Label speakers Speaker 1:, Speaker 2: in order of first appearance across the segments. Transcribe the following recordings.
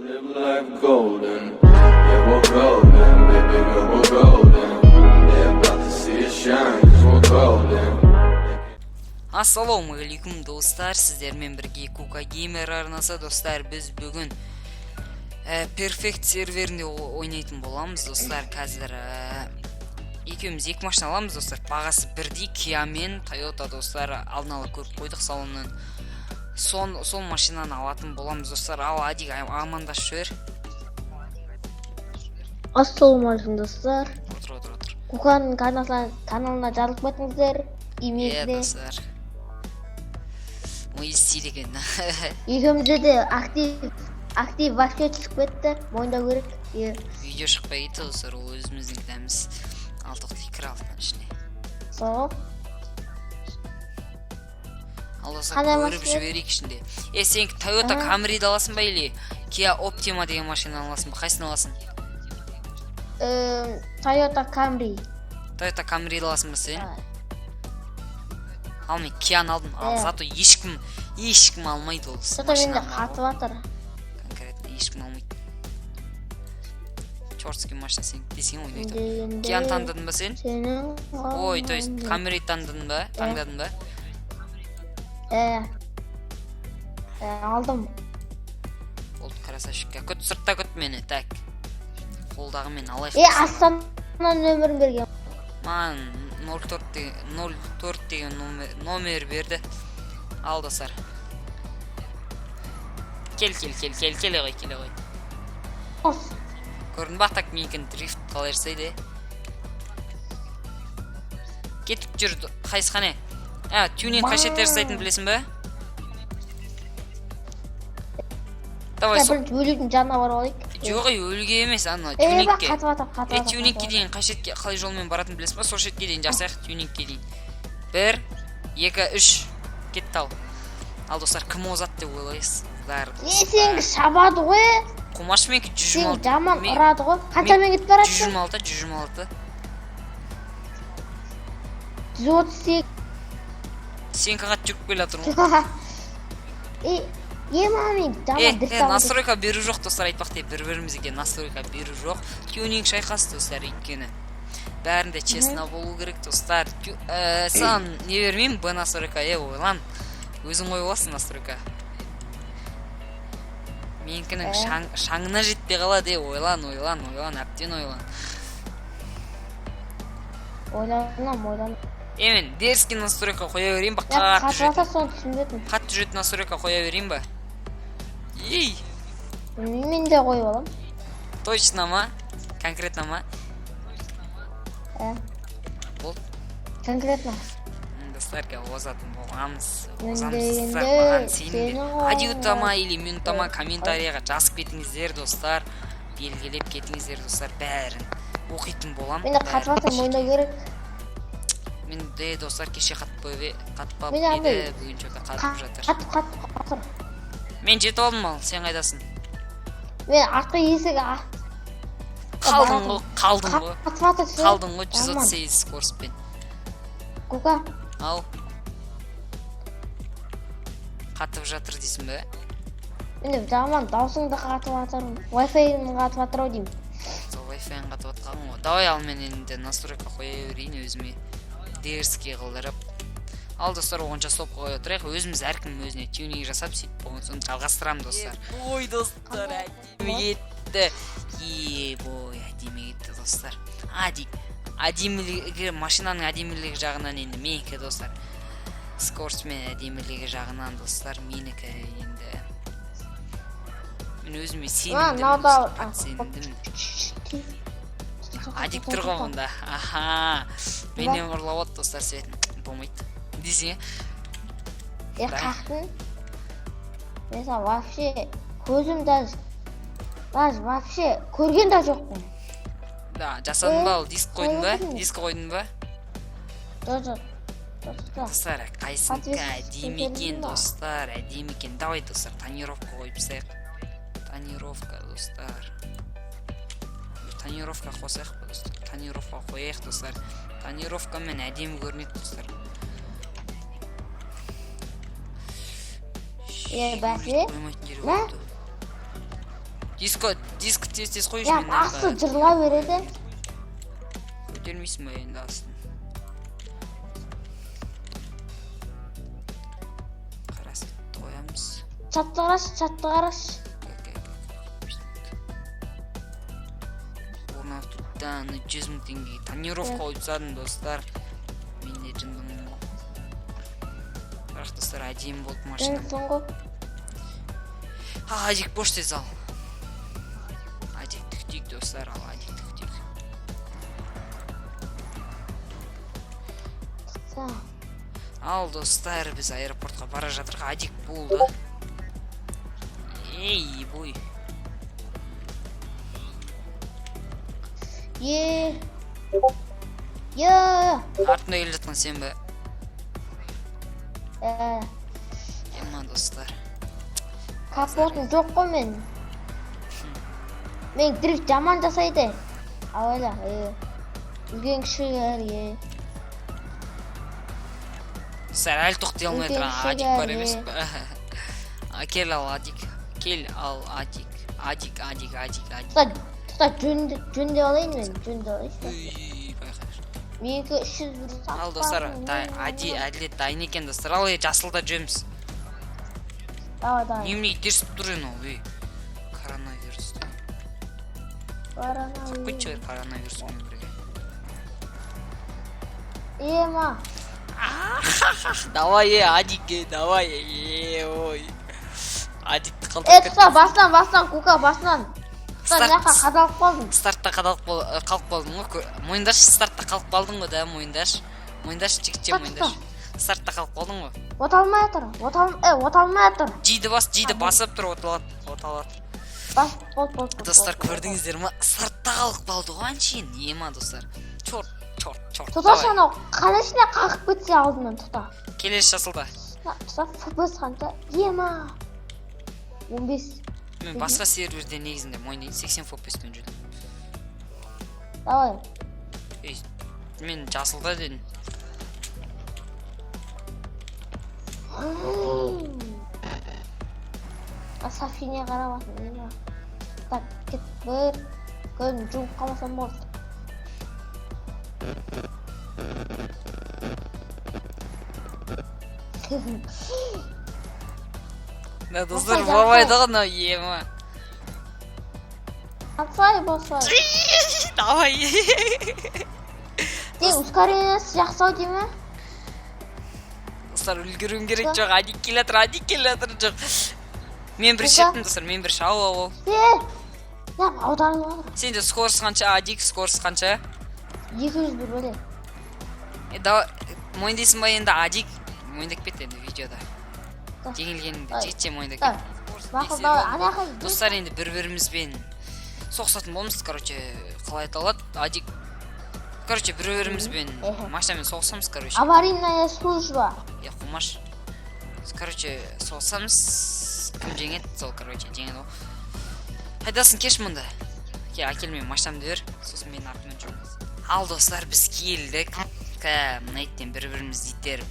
Speaker 1: Live life golden, yeah we're golden, baby girl we're golden. They're about to see us shine, 'cause we're golden.
Speaker 2: Ассаламу алейкум достар, сіздермен бірге Кука Геймер арнасы. Достар, біз бүгін Perfect серверінде ойнайтын боламыз. Достар, қазір екеуміз екі машина аламыз. Достар, бағасы бірдей, Kia мен Toyota. Достар, алдын ала көріп қойдық салоннан. Сол машинаны алатын боламыз. Достар, ал Адик амандасып жібер.
Speaker 3: Ассалаумағалейкум достар.
Speaker 2: Отыр.
Speaker 3: Куканың каналына жазылып кетіңіздер. Имейде.
Speaker 2: Достар. Ой, стилеген.
Speaker 3: Екеумізде де актив башқа түсіп кетті. Мойындау керек.
Speaker 2: Видео шықпай кетті достар, ол өзіміздің кінәміз. Ал тоқтай кір алдынан ішіне.
Speaker 3: Сол.
Speaker 2: Ал достар, көріп жіберейік ішінде. Сен Toyota Camry'ді аласың ба или Kia Optima деген машинаны аласың ба? Қайсыны аласың?
Speaker 3: Toyota Camry.
Speaker 2: Toyota Camry'ді аласың ба сен? Ал мен Kia'ны алдым. Ал зато ешкім алмайды ол
Speaker 3: машинаны. Менде қатып жатыр.
Speaker 2: Конкретно ешкім алмайды. Чёртский машина сен десең ойнайды. Kia'ны таңдадың ба сен? Ой, то есть Camry таңдадың ба?
Speaker 3: Алдым.
Speaker 2: Болды, красавчикка. Көт сыртта көт мені, так. Қолдағы мен алайық.
Speaker 3: Астананың нөмірін берген.
Speaker 2: Маған 04 деген номер берді. Ал достар. Кел ғой. Көрдің ба, так менікен дрифт қалай жасайды. Кетіп жүр, қайсықане. Тюнинг қашетер жасайтын білесің ба? Давай сол.
Speaker 3: Өлудің жанына бар олайық.
Speaker 2: Жоқ, өлге емес, ана тюнингке.
Speaker 3: Қатып.
Speaker 2: Тюнингке дейін қашетке қалай жолмен баратын білесің ба? Сол шетке дейін жасайық, тюнингке дейін. 1, 2, 3. Кетті ал. Ал достар, кім озат деп ойлайсыз?
Speaker 3: Сен шабады ғой.
Speaker 2: Қомаш менкі 126.
Speaker 3: Сен жаман ұрады ғой. Қанша мен кетіп барасың?
Speaker 2: 126.
Speaker 3: 138.
Speaker 2: Сен қағат жүріп келе жатыр ғой.
Speaker 3: Мамин, жаман дұрыстап.
Speaker 2: Настройка беру жоқ достар, айтпақ деп бір-бірімізге настройка беру жоқ. Тюнинг шайқас достар, өйткені бәрінде честно болу керек достар. Саған не бермеймін, Б настройка, ойлан. Өзің ой боласың настройка. Менкінің шаңына жетпей қалады, ойлан, әптен ойлан.
Speaker 3: Ойланам.
Speaker 2: Мен дерзкий настройка қоя берейін ба? Қатты жүретін настройка қоя берейін ба? Ей!
Speaker 3: Мен де қойып алам.
Speaker 2: Точно ма? Конкретно ма? Болды.
Speaker 3: Конкретно.
Speaker 2: Достарға озатын боламыз. Маған сеніңдер. Адиутама или минутама комментарияға жазып кетіңіздер достар. Белгілеп кетіңіздер достар, бәрін оқитын болам.
Speaker 3: Мен де қатып мойындау керек.
Speaker 2: Мен де достар кеше қатпап еді, бүгін жоқа қатып жатыр.
Speaker 3: Қатып.
Speaker 2: Мен жетіп алдым ал, сен қайдасың?
Speaker 3: Мен артқы есігі
Speaker 2: қалдың ғой.
Speaker 3: Қатып
Speaker 2: Қалдың ғой 138 скороспен.
Speaker 3: Кука.
Speaker 2: Ау. Қатып жатыр дейсің бе?
Speaker 3: Мен жаман даусыңды қатып жатыр. Wi-Fi-ны қатып жатыр ау деймін.
Speaker 2: Wi-Fi-ны қатып жатқан ғой. Давай ал мен енді настройка қоя берейін өзіме. Дерзкий қылдырып. Ал достар, оғанша стоп қоя отырайық. Өзіміз әркім өзіне тюнинг жасап сөйтіп болған соң жалғастырамын достар. Ой достар, әдемі кетті. Әдемі кетті достар. Әдемілігі, машинаның әдемілігі жағынан енді менікі достар. Скорсмен әдемілігі жағынан достар, менікі енді. Мен өзіме сенімдім. Адик тұрға мұнда. Менен ұрлап от достар сетін. Болмайды. Десең,
Speaker 3: қақтың? Мен вообще көзім даже вообще көрген да жоқпын.
Speaker 2: Жасадың ба, диск қойдың ба? Диск қойдың ба?
Speaker 3: Жоқ.
Speaker 2: Достар, қайсыңка әдемі екен достар, әдемі екен. Давай достар, тонировка қойып саяқ. Тонировка достар. Тонировка қосайық па достар? Тонировка қояйық достар. Тонировка мен әдемі көрінеді достар.
Speaker 3: Бәсе?
Speaker 2: Диск тез қойшы
Speaker 3: Я
Speaker 2: мен
Speaker 3: ақсы жырла береді.
Speaker 2: көтермейсің ба енді астын. Қарасы қоямыз.
Speaker 3: Чатты қараш.
Speaker 2: Орнатудан 300 мың теңге тонировка қойып тастадым достар. Мен де жындымын. Бірақ достар әдемі болды машина.
Speaker 3: Соңғы.
Speaker 2: Адик бош тез ал. Адик түктейік достар, ал адик түктейік. Ал достар, біз аэропортқа бара жатырық, адик болды. Ей, бой. Артында келе жатқан сен бе? Ема достар.
Speaker 3: Капотым жоқ қой мен. Мен дрифт жаман жасайды. Ауайла. Үлген кішілер.
Speaker 2: Достар, әлі тоқтай алмай тұрған адик бар емес пе? Кел ал адик. Кел ал адик. Адик.
Speaker 3: Тұта жөнде алайын мен. Жөнде алайын.
Speaker 2: Үй, байқаш.
Speaker 3: Менікі 300 бір сатып.
Speaker 2: Ал достар, әділет дайын екен достар. Ал жасылда жүреміз.
Speaker 3: Давай.
Speaker 2: Немене итерсіп тұр ен ол, ей. Коронавирус. Қойт жойыр коронавируспен бірге.
Speaker 3: Ема.
Speaker 2: Давай, адик, давай, ой. Адикті қалдық.
Speaker 3: Тұта басынан, Кука, басынан. Тұта няқа қадалып қалдың.
Speaker 2: Стартта қалып қалдың ғой. Мойындаш, стартта қалып қалдың ғой да, мойындаш. Мойындаш, жігітше мойындаш. Стартта қалып қалдың ғой.
Speaker 3: Оталмай атыр.
Speaker 2: Жиді басып тұр, оталады.
Speaker 3: Бол.
Speaker 2: Достар, көрдіңіздер ма? Стартта қалып қалды ғой аншейін. Ема, достар. Чорт.
Speaker 3: Тұта шана қалешіне қақып кетсе алдынан тұта.
Speaker 2: Келесі жасылда.
Speaker 3: Тұта FPS қанша? Ема. 15.
Speaker 2: Мен басқа серверде негізінде мойындайын 80 FPS-пен жүрдім.
Speaker 3: Давай.
Speaker 2: Мен жасылда дедім.
Speaker 3: Сафине қарап атын. Так, кет бір. Көзін жұмып қалмасам болды.
Speaker 2: Да, достар, болмайды ғана, ема.
Speaker 3: Босай.
Speaker 2: Давай.
Speaker 3: Ускорениясы жақсау дейме?
Speaker 2: Достар, үлгіруім керек жоқ, адик келе жатыр жоқ. Мен бір шеттім, достар, ау.
Speaker 3: Аударылып жатыр.
Speaker 2: Сенде скорс қанша, адик скорс қанша?
Speaker 3: 200 бір бөле.
Speaker 2: Мойындайсың ба енді адик? Мойындап кет енді видеода. Жеңілгеніңді жетше мойындап кет. Достар, енді бір-бірімізбен соқсатын болмыз, қалай айталады, адик. Бір-бірімізбен машинамен соқсамыз,
Speaker 3: Аварийная служба.
Speaker 2: Қумаш. Соқсамыз, кім жеңеді? Сол, жеңеді ол. Қайдасын кеш мұнда? Әкелмен машинамды бер, сосын мен артымен жүрміз. Ал достар, біз келдік. Найттен бір-бірімізді итеріп,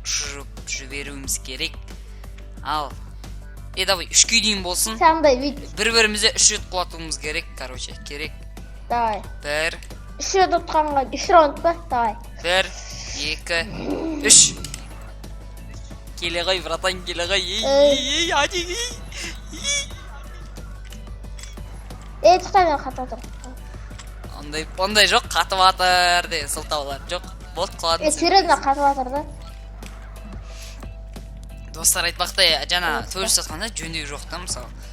Speaker 2: ұшырып жіберуіміз керек. Ал, давай, 3-ке дейін болсын. Бір-бірімізді 3 рет құлатуымыз керек, керек.
Speaker 3: Давай.
Speaker 2: 1.
Speaker 3: 3 рет отқанға, 3 раунд ба? Давай.
Speaker 2: 1, 2, 3. Келе ғой, братан, келе ғой. Ей, адик.
Speaker 3: Тұқта мен қата тұр.
Speaker 2: Ондай жоқ, қатып атыр де, сылтаулар жоқ. Бот қыладың.
Speaker 3: Середна қатып атыр да.
Speaker 2: Достар, айтпақта, жана төліс сатқанда жөндеу жоқтым,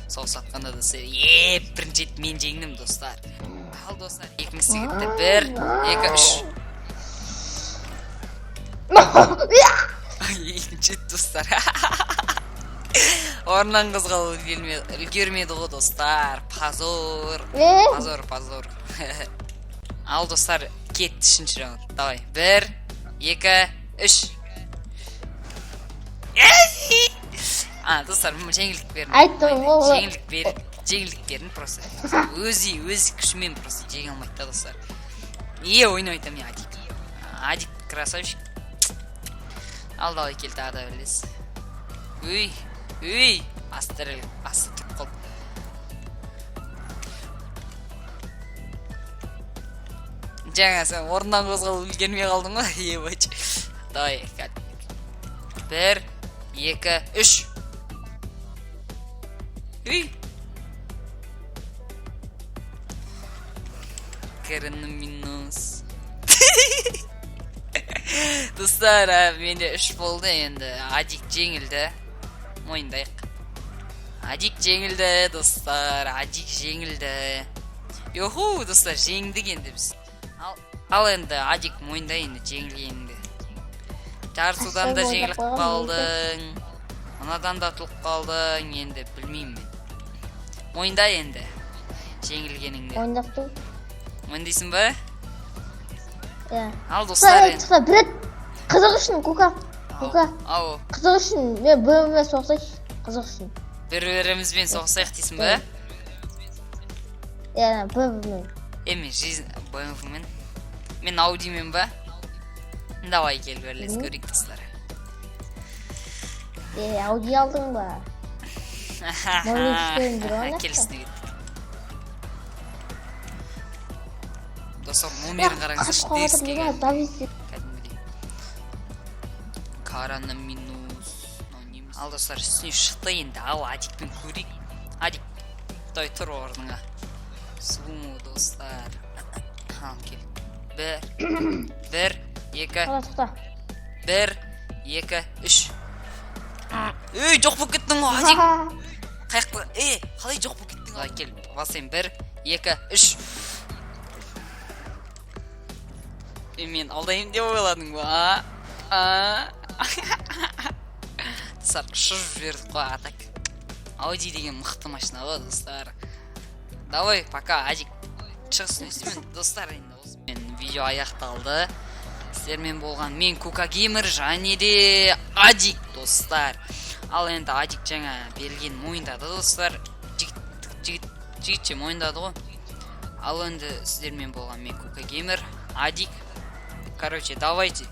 Speaker 2: сол сатқанда да бірінші рет мен жеңдім, достар. Ал, достар, екінші сегітті 1, 2, 3. Екінші рет, достар. Орнан қызғал үлгермеді ғой, достар. Позор. Ал, достар, кетті үшінші раунд. Давай, 1, 2, 3. Достар, жеңілдік берін.
Speaker 3: Айттым ол.
Speaker 2: Жеңілдік берін просто. Өзі күшімен просто жеңе алмайды, достар. Ойнайтам мен адик. Адик красавчик. Ал, давай, кел тағы да білес. Асты тұп қол. жаңа сен орнынан қозғалып үлгермей қалдың ғой, ебач. Давай, 1, 2, 3. Үй. Кіріні минус. Достар, менде 3 болды енді. Адик жеңілді. Мойындайық. Адик жеңілді, достар. Адик жеңілді. Йоху, достар, жеңдік енді біз. Ал енді Адик мойындай енді жеңілгеніңді. Жарысудан да жеңіліп қалдың. Мынадан да тұлып қалдың. Енді білмеймін мен. Мойындай енді жеңілгеніңді.
Speaker 3: Мойындақтың.
Speaker 2: Мойындайсың ба?
Speaker 3: Иә.
Speaker 2: Ал достар енді.
Speaker 3: Шықса бір қызық үшін, Кука.
Speaker 2: Ау.
Speaker 3: Қызық үшін, мен бөліме соқсай. Қызық үшін.
Speaker 2: Бір-бірімізбен соқсайық дейсің ба?
Speaker 3: Иә, бөлімен.
Speaker 2: Эми, жизнь бөлімен. Мен Аудимен ба? Давай кел бірлес көрейік достар.
Speaker 3: Ауди алдың ба?
Speaker 2: Келісті кеттік. Достар, номерін қараңызшы, деріске кәдімгідей. Караны минус. Ал достар, үстіне шықты енді. Ал Адикпен көрейік. Адик, той тұр орныңа. Сумо достар. Ал кел. 1, 2, 1, 2, 3. Ей, жоқ болып кеттің ғой, Адик. Қаяқта, қалай жоқ болып кеттің ғой, кел. Басайын, 1, 2, 3. Мен алдайым деп ойладың ба? Достар, ұшып жібердік қой, атак. Ауди деген мықты машина ғой, достар. Давай, пока, Адик. Шығысын өсімен, достар, енді осымен видео аяқталды. Сіздермен болған мен Кука Геймер, және де Адик, достар. Ал енді Адик жаңа берілген мойындады, достар. Жігітше мойындады ғой. Ал енді сіздермен болған мен Кука Геймер, Адик. Короче, давайте